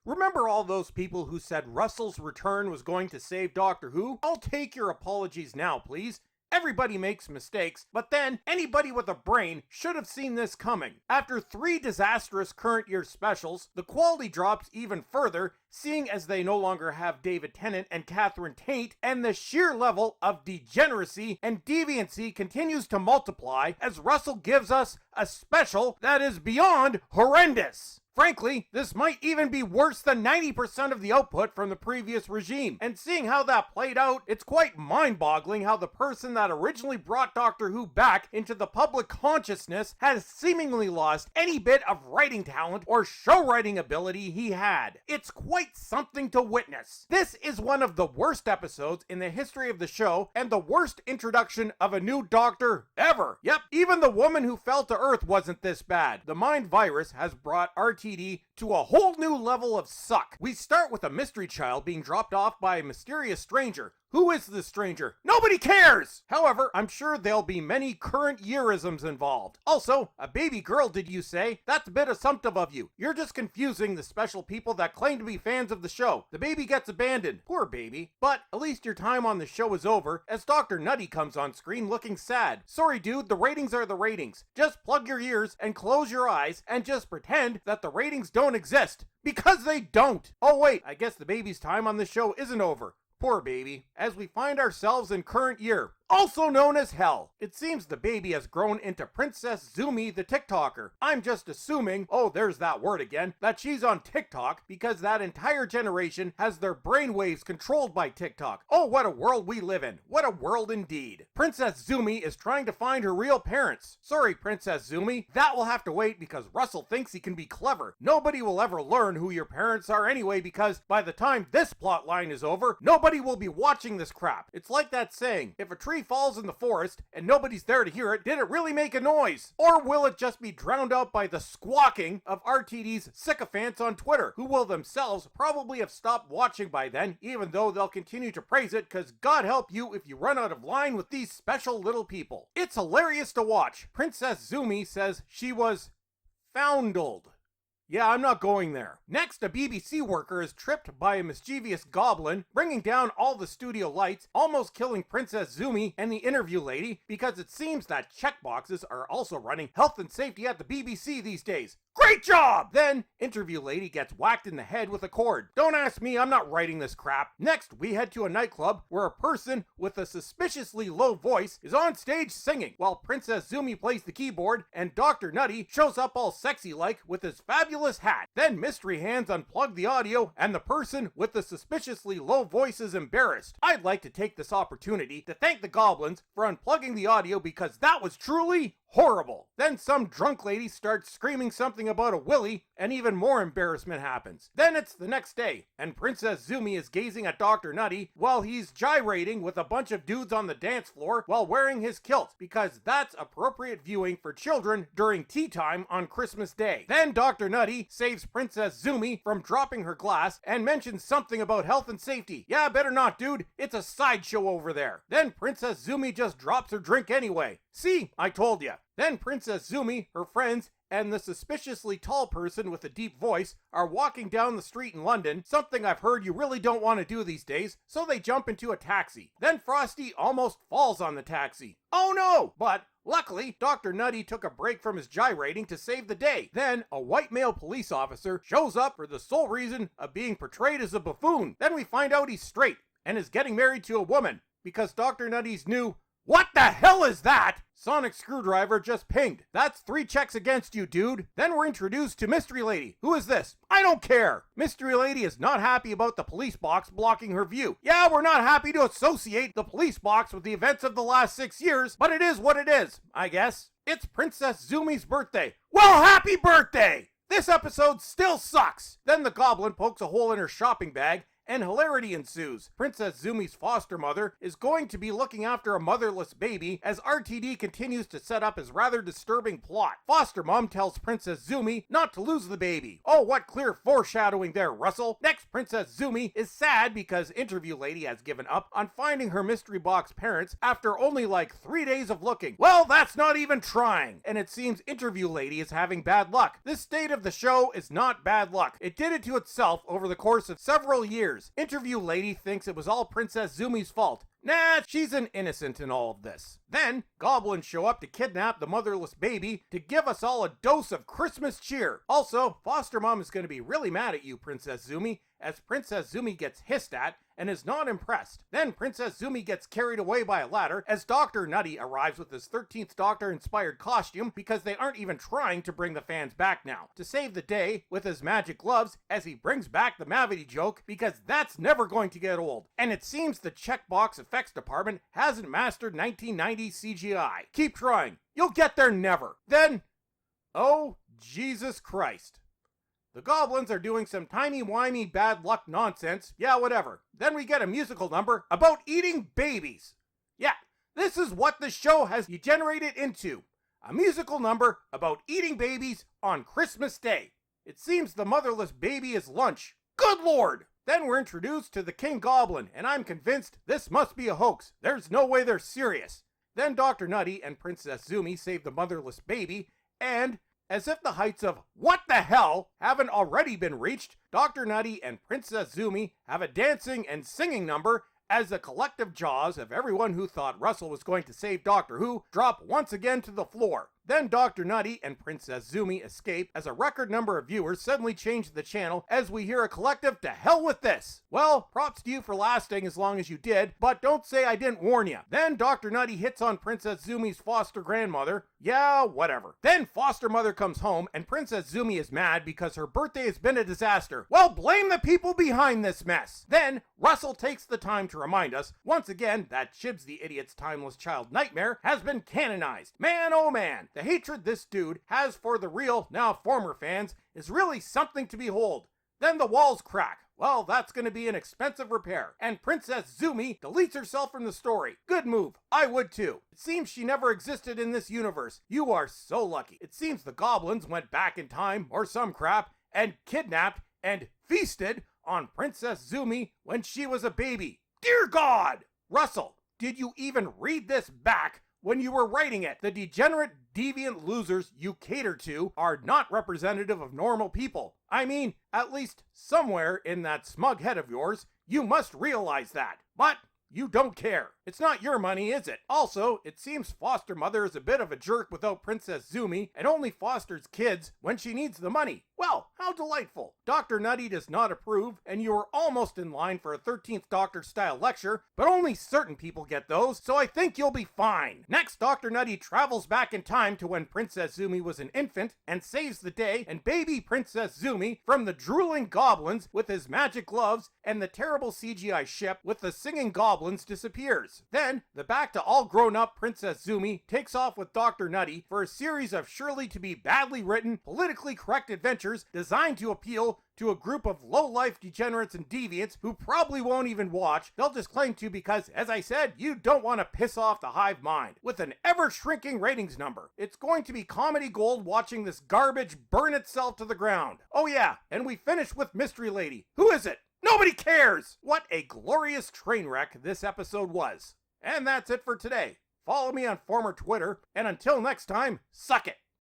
Remember all those people who said Russell's return was going to save Doctor Who? I'll take your apologies now, please. Everybody makes mistakes, but then anybody with a brain should have seen this coming. After 3 disastrous current year specials, the quality drops even further, seeing as they no longer have David Tennant and Catherine Tate, and the sheer level of degeneracy and deviancy continues to multiply as Russell gives us a special that is beyond horrendous. Frankly, this might even be worse than 90% of the output from the previous regime. And seeing how that played out, it's quite mind-boggling how the person that originally brought Doctor Who back into the public consciousness has seemingly lost any bit of writing talent or show writing ability he had. It's quite something to witness. This is one of the worst episodes in the history of the show and the worst introduction of a new Doctor ever. Yep, even the woman who fell to Earth wasn't this bad. The Mind Virus has brought RTD to a whole new level of suck. We start with a mystery child being dropped off by a mysterious stranger. Who is this stranger? Nobody cares! However, I'm sure there'll be many current yearisms involved. Also, a baby girl, did you say? That's a bit assumptive of you. You're just confusing the special people that claim to be fans of the show. The baby gets abandoned. Poor baby. But at least your time on the show is over, as Dr. Nutty comes on screen looking sad. Sorry dude, the ratings are the ratings. Just plug your ears and close your eyes and just pretend that the ratings don't exist. Because they don't! Oh wait, I guess the baby's time on the show isn't over. Poor baby. As we find ourselves in current year, also known as hell. It seems the baby has grown into Princess Zumi the TikToker. I'm just assuming, oh there's that word again, that she's on TikTok because that entire generation has their brainwaves controlled by TikTok. Oh, what a world we live in. What a world indeed. Princess Zumi is trying to find her real parents. Sorry, Princess Zumi, that will have to wait because Russell thinks he can be clever. Nobody will ever learn who your parents are anyway because by the time this plot line is over, nobody will be watching this crap. It's like that saying, if a tree falls in the forest and nobody's there to hear it, did it really make a noise? Or will it just be drowned out by the squawking of RTD's sycophants on Twitter, who will themselves probably have stopped watching by then, even though they'll continue to praise it, cause God help you if you run out of line with these special little people. It's hilarious to watch. Princess Zumi says she was foundled. Yeah, I'm not going there. Next, a BBC worker is tripped by a mischievous goblin, bringing down all the studio lights, almost killing Princess Zumi and the interview lady, because it seems that checkboxes are also running health and safety at the BBC these days. Great job! Then, interview lady gets whacked in the head with a cord. Don't ask me, I'm not writing this crap. Next, we head to a nightclub where a person with a suspiciously low voice is on stage singing, while Princess Zumi plays the keyboard and Dr. Nutty shows up all sexy-like with his fabulous hat. Then Mystery Hands unplug the audio and the person with the suspiciously low voice is embarrassed. I'd like to take this opportunity to thank the goblins for unplugging the audio because that was truly horrible. Then some drunk lady starts screaming something about a willy, and even more embarrassment happens. Then it's the next day, and Princess Zumi is gazing at Dr. Nutty while he's gyrating with a bunch of dudes on the dance floor while wearing his kilt, because that's appropriate viewing for children during tea time on Christmas Day. Then Dr. Nutty saves Princess Zumi from dropping her glass and mentions something about health and safety. Yeah, better not, dude. It's a sideshow over there. Then Princess Zumi just drops her drink anyway. See, I told ya. Then Princess Zumi, her friends, and the suspiciously tall person with a deep voice are walking down the street in London, something I've heard you really don't want to do these days, so they jump into a taxi. Then Frosty almost falls on the taxi. Oh no! But luckily, Dr. Nutty took a break from his gyrating to save the day. Then a white male police officer shows up for the sole reason of being portrayed as a buffoon. Then we find out he's straight and is getting married to a woman because Dr. Nutty's new "What the hell is that?" sonic screwdriver just pinged. That's 3 checks against you, dude. Then we're introduced to Mystery Lady. Who is this? I don't care. Mystery Lady is not happy about the police box blocking her view. Yeah, we're not happy to associate the police box with the events of the last 6 years, but it is what it is, I guess. It's Princess Zumi's birthday. Well, happy birthday! This episode still sucks. Then the goblin pokes a hole in her shopping bag and hilarity ensues. Princess Zumi's foster mother is going to be looking after a motherless baby as RTD continues to set up his rather disturbing plot. Foster mom tells Princess Zumi not to lose the baby. Oh, what clear foreshadowing there, Russell. Next, Princess Zumi is sad because interview lady has given up on finding her mystery box parents after only like 3 days of looking. Well, that's not even trying. And it seems interview lady is having bad luck. This state of the show is not bad luck. It did it to itself over the course of several years. Interview lady thinks it was all Princess Zumi's fault. Nah, she's an innocent in all of this. Then, goblins show up to kidnap the motherless baby to give us all a dose of Christmas cheer. Also, foster mom is going to be really mad at you, Princess Zumi, as Princess Zumi gets hissed at and is not impressed. Then Princess Zumi gets carried away by a ladder as Dr. Nutty arrives with his 13th Doctor-inspired costume because they aren't even trying to bring the fans back now. To save the day with his magic gloves as he brings back the Mavity joke because that's never going to get old. And it seems the checkbox effects department hasn't mastered 1990s CGI. Keep trying. You'll get there never. Then, oh, Jesus Christ. The goblins are doing some timey-wimey bad luck nonsense. Yeah, whatever. Then we get a musical number about eating babies. Yeah, this is what the show has degenerated into. A musical number about eating babies on Christmas Day. It seems the motherless baby is lunch. Good Lord! Then we're introduced to the King Goblin, and I'm convinced this must be a hoax. There's no way they're serious. Then Dr. Nutty and Princess Zumi save the motherless baby, and as if the heights of what the hell haven't already been reached, Dr. Nutty and Princess Zumi have a dancing and singing number as the collective jaws of everyone who thought Russell was going to save Doctor Who drop once again to the floor. Then Dr. Nutty and Princess Zumi escape as a record number of viewers suddenly change the channel as we hear a collective "to hell with this." Well, props to you for lasting as long as you did, but don't say I didn't warn you. Then Dr. Nutty hits on Princess Zumi's foster grandmother. Yeah, whatever. Then foster mother comes home and Princess Zumi is mad because her birthday has been a disaster. Well, blame the people behind this mess. Then Russell takes the time to remind us once again that Chibs the Idiot's timeless child nightmare has been canonized. Man, oh man. The hatred this dude has for the real, now former fans is really something to behold. Then the walls crack. Well, that's going to be an expensive repair. And Princess Zumi deletes herself from the story. Good move. I would too. It seems she never existed in this universe. You are so lucky. It seems the goblins went back in time, or some crap, and kidnapped and feasted on Princess Zumi when she was a baby. Dear God! Russell, did you even read this back when you were writing it? The degenerate, deviant losers you cater to are not representative of normal people. I mean, at least somewhere in that smug head of yours, you must realize that. But you don't care. It's not your money, is it? Also, it seems foster mother is a bit of a jerk without Princess Zumi and only fosters kids when she needs the money. Well, how delightful. Dr. Nutty does not approve, and you are almost in line for a 13th Doctor style lecture, but only certain people get those, so I think you'll be fine. Next, Dr. Nutty travels back in time to when Princess Zumi was an infant and saves the day and baby Princess Zumi from the drooling goblins with his magic gloves, and the terrible CGI ship with the singing goblins disappears. Then, the back to all grown up Princess Zumi takes off with Dr. Nutty for a series of surely to be badly written, politically correct adventures designed to appeal to a group of low-life degenerates and deviants who probably won't even watch. They'll just claim to because, as I said, you don't want to piss off the hive mind. With an ever-shrinking ratings number, it's going to be comedy gold watching this garbage burn itself to the ground. Oh yeah, and we finish with Mystery Lady. Who is it? Nobody cares! What a glorious train wreck this episode was. And that's it for today. Follow me on former Twitter, and until next time, suck it!